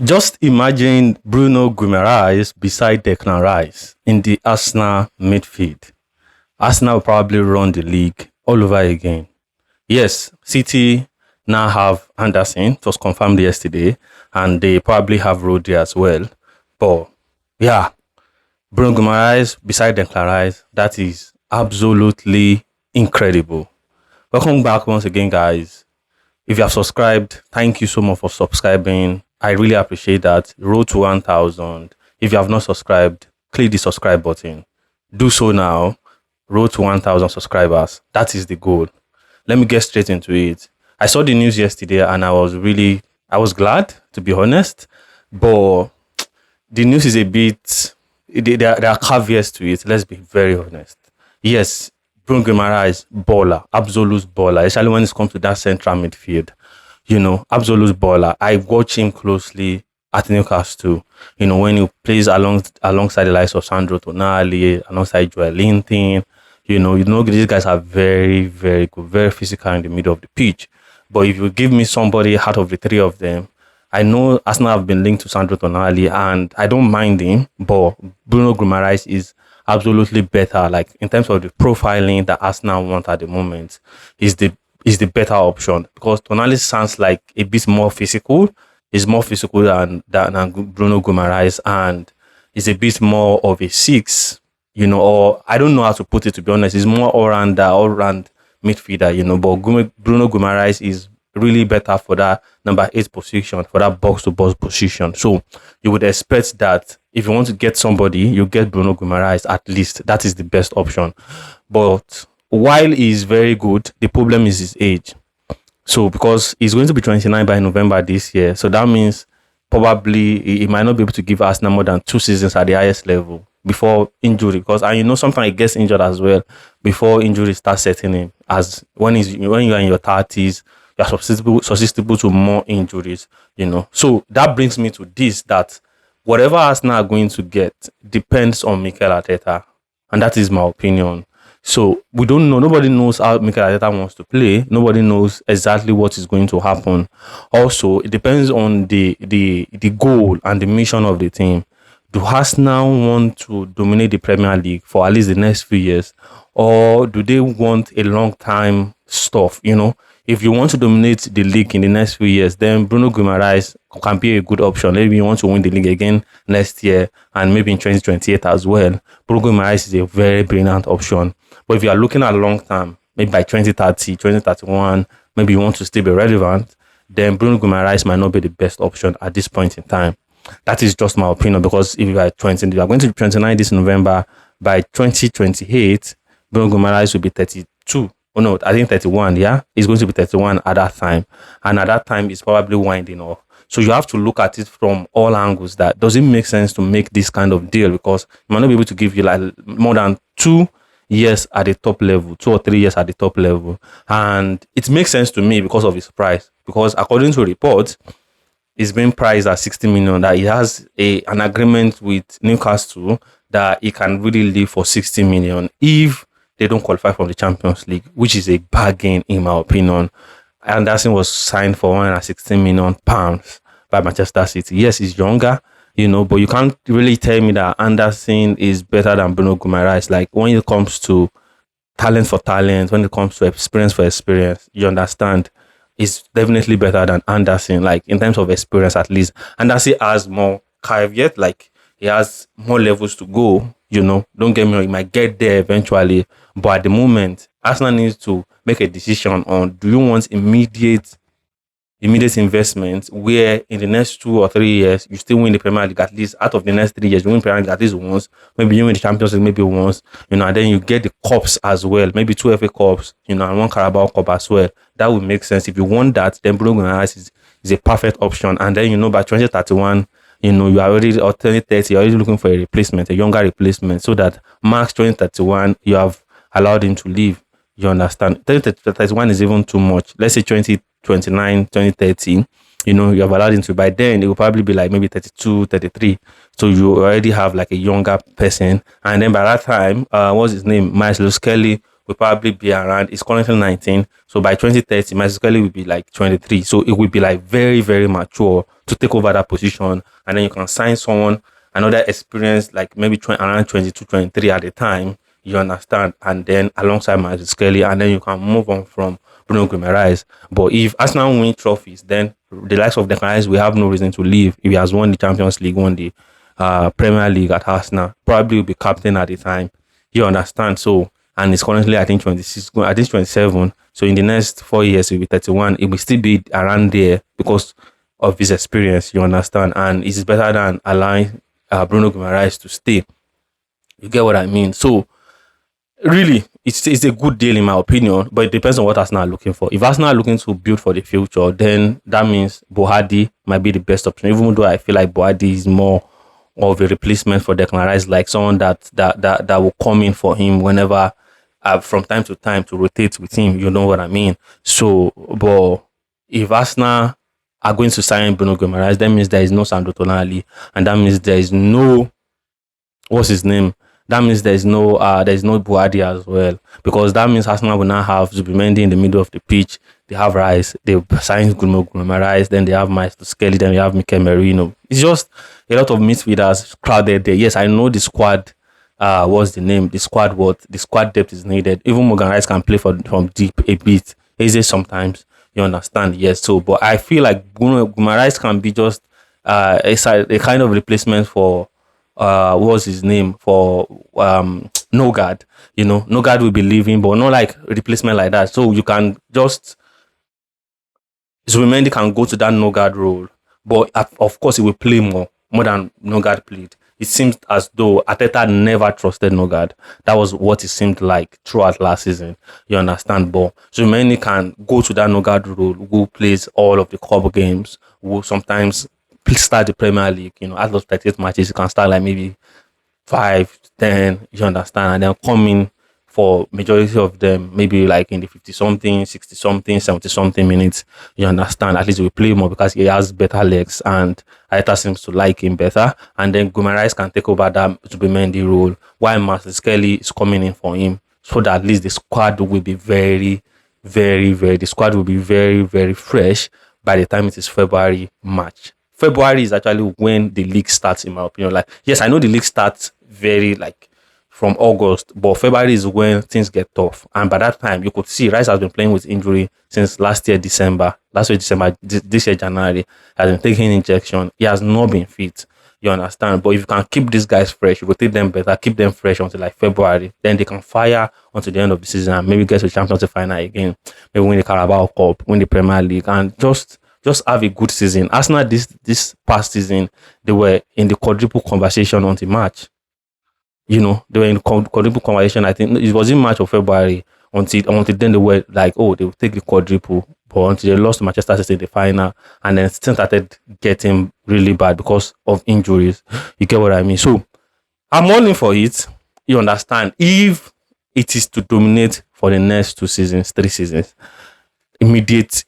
Just imagine Bruno Guimarães beside Declan Rice in the Arsenal midfield. Arsenal will probably run the league all over again. Yes, City now have Anderson. It was confirmed yesterday, and they probably have Rodri as well. But yeah, Bruno Guimarães beside Declan Rice, that is absolutely incredible. Welcome back once again, guys. If you have subscribed, thank you so much for subscribing. I really appreciate that. Road to 1,000. If you have not subscribed, click the subscribe button. Do so now. Road to 1,000 subscribers. That is the goal. Let me get straight into it. I saw the news yesterday and I was glad, to be honest. But the news is a bit, there are caveats to it. Let's be very honest. Yes, Bruno Guimarães, baller, absolute baller, especially when it comes to that central midfield. Absolute baller. I watch him closely at Newcastle. When he plays alongside the likes of Sandro Tonali, alongside Joel Linton. These guys are very, very good, very physical in the middle of the pitch. But if you give me somebody out of the three of them, I know Arsenal have been linked to Sandro Tonali, and I don't mind him, but Bruno Guimarães is absolutely better. Like in terms of the profiling that Arsenal want at the moment, is the better option because Tonali sounds like a bit more physical. He's more physical than Bruno Guimarães, and is a bit more of a six. Or I don't know how to put it, to be honest. He's more all-round midfielder. But Bruno Guimarães is really better for that number 8 position, for that box-to-box position. So you would expect that if you want to get somebody, you get Bruno Guimarães at least. That is the best option. But while he's very good, the problem is his age. So because he's going to be 29 by November this year, so that means probably he might not be able to give Arsenal more than 2 seasons at the highest level before injury. Because sometimes he gets injured as well before injury starts setting in. As when you're in your 30s, you're susceptible to more injuries. So that brings me to this, that whatever Arsenal are going to get depends on Mikel Arteta, and that is my opinion. So we don't know. Nobody knows how Mikel Arteta wants to play. Nobody knows exactly what is going to happen. Also, it depends on the goal and the mission of the team. Do Arsenal want to dominate the Premier League for at least the next few years, or do they want a long time stuff? If you want to dominate the league in the next few years, then Bruno Guimarães can be a good option. Maybe you want to win the league again next year and maybe in 2028 as well. Bruno Guimarães is a very brilliant option. But if you are looking at long term, maybe by 2030, 2031, maybe you want to still be relevant, then Bruno Guimarães might not be the best option at this point in time. That is just my opinion, because if you are going to be 29 this November, by 2028, Bruno Guimarães will be 32. Oh no, I think 31, yeah? He's going to be 31 at that time. And at that time, it's probably winding off. So you have to look at it from all angles. That does it make sense to make this kind of deal? Because you might not be able to give you like more than 2 years at the top level, 2 or 3 years at the top level. And it makes sense to me because of his price. Because according to reports, it's been priced at 60 million, that he has an agreement with Newcastle that he can really leave for 60 million if they don't qualify from the Champions League, which is a bargain in my opinion. Anderson was signed for £116 million by Manchester City. Yes, he's younger, but you can't really tell me that Anderson is better than Bruno Guimarães. Like when it comes to talent for talent, when it comes to experience for experience, you understand, is definitely better than Anderson. Like in terms of experience, at least Anderson has more caveat, like he has more levels to go. Don't get me wrong, he might get there eventually, but at the moment, Arsenal needs to make a decision on, do you want immediate investment where in the next 2 or 3 years you still win the Premier League, at least out of the next 3 years you win Premier League at least once, maybe you win the Champions League maybe once, and then you get the cups as well, maybe 2 FA Cups, and 1 Carabao Cup as well. That would make sense. If you want that, then Bruno Guimarães is a perfect option. And then by 2031, you are already, or 2030, you're already looking for a replacement, a younger replacement, so that max 2031 you have allowed him to leave. You understand? 2031 is even too much. Let's say 2029, 2030, you have allowed him to. By then, it will probably be like maybe 32, 33. So you already have like a younger person. And then by that time, what's his name? Miles Lewis Kelly will probably be around. It's currently 19, so by 2030, Marcus Kelly will be like 23. So it will be like very, very mature to take over that position, and then you can sign someone another experience like maybe around 22, 23 at the time. You understand, and then alongside Marcus Kelly, and then you can move on from Bruno Guimarães. But if Arsenal win trophies, then the likes of Declan Rice, we have no reason to leave. If he has won the Champions League, won the Premier League at Arsenal, probably will be captain at the time. You understand? So, and it's currently, I think, 26, I think 27. So, in the next 4 years, he'll be 31. It will still be around there because of his experience. You understand? And it's better than allowing Bruno Guimarães to stay. You get what I mean? So, really, it's a good deal in my opinion, but it depends on what Arsenal are looking for. If Arsenal are looking to build for the future, then that means Bohadi might be the best option. Even though I feel like Bohadi is more of a replacement for Declan Rice, like someone that will come in for him whenever, from time to time, to rotate with him. You know what I mean? So, but if Arsenal are going to sign Bruno Guimarães, that means there is no Sandro Tonali, and that means there is no, what's his name? That means there's no Boadi as well, because that means Arsenal will now have Zubimendi in the middle of the pitch. They have Rice, they sign Bruno Guimarães, then they have Maestro Skelly, then they have Mikel Merino. It's just a lot of midfielders crowded there. Yes, I know the squad. What's the name? The squad depth is needed. Even Morgan Rice can play from deep a bit. Easy sometimes. You understand? Yes. So, but I feel like Bruno Guimarães can be just a kind of replacement for what's his name, for Nogard. You know, Nogard will be leaving, but not like replacement like that. So you can just Zubimendi can go to that Nogard role, but of course he will play more than Nogard played. It seems as though Arteta never trusted Nogard. That was what it seemed like throughout last season. You understand? But Zubimendi can go to that Nogard role, who plays all of the cup games, who sometimes start the Premier League. You know, out of 38 matches, you can start like maybe 5, 10. You understand? And then come in for majority of them, maybe like in the 50 something, 60 something, 70 something minutes. You understand? At least we play more because he has better legs, and Arteta seems to like him better. And then Guimarães can take over that Zubimendi role, while Marcel Skelly is coming in for him, so that at least the squad will be very, very fresh by the time it is February, March. February is actually when the league starts, in my opinion. Like, yes, I know the league starts very like from August, but February is when things get tough. And by that time, you could see Rice has been playing with injury since last year, December. This year, January, has been taking injection. He has not been fit. You understand? But if you can keep these guys fresh, you will take them better, keep them fresh until like February. Then they can fire until the end of the season and maybe get to the Champions final again. Maybe win the Carabao Cup, win the Premier League, and just have a good season. Arsenal this past season, they were in the quadruple conversation until March. You know, they were in quadruple conversation. I think it was in March or February until then they were like, oh, they will take the quadruple. But until they lost to Manchester City in the final, and then things started getting really bad because of injuries. You get what I mean? So I'm all in for it. You understand? If it is to dominate for the next 2 seasons, 3 seasons, immediate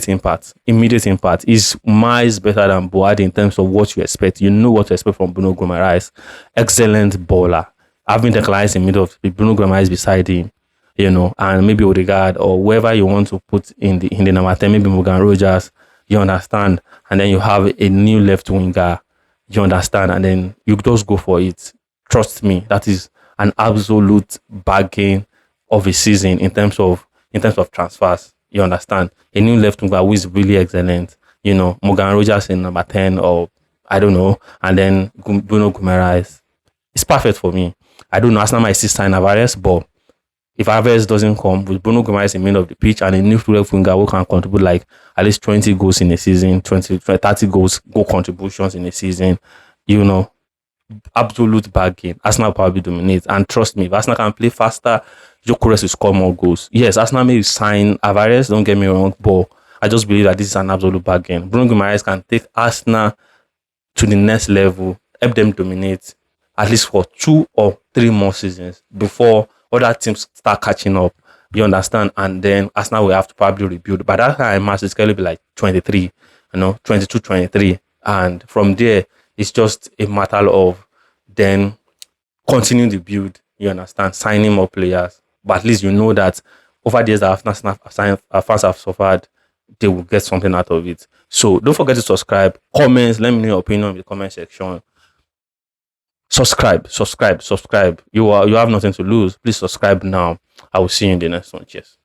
impact is miles better than Boadi in terms of what you expect. You know what to expect from Bruno Guimarães. Excellent baller. Having Declan Rice in the middle of Bruno Guimarães beside him, you know, and maybe Odegaard or whoever you want to put in the number 10, maybe Morgan Rogers, you understand, and then you have a new left winger, you understand, and then you just go for it. Trust me, that is an absolute bargain of a season in terms of transfers. You understand? A new left winger who is really excellent. You know, Morgan Rogers in number 10, or I don't know, and then Bruno Guimarães. It's perfect for me. I don't know, Arsenal might still sign Alvarez, but if Alvarez doesn't come, with Bruno Guimarães in the middle of the pitch and a new left winger who can contribute like at least 20 goals in a season, 30 goal contributions in a season, you know, absolute bargain. Arsenal probably dominate. And trust me, if Arsenal can play faster, Gyökeres will score more goals. Yes, Arsenal may sign Alvarez, don't get me wrong, but I just believe that this is an absolute bargain. Bruno Guimarães can take Arsenal to the next level, help them dominate at least for 2 or 3 more seasons before other teams start catching up. You understand? And then Arsenal will have to probably rebuild. By that time, Marcel Skelly will be like 23, 22, 23. And from there, it's just a matter of then continuing the build. You understand? Signing more players, But at least you know that over the years that our fans have suffered, they will get something out of it. So don't forget to subscribe, comments, let me know your opinion in the comment section. Subscribe. You have nothing to lose. Please subscribe now. I will see you in the next one. Cheers.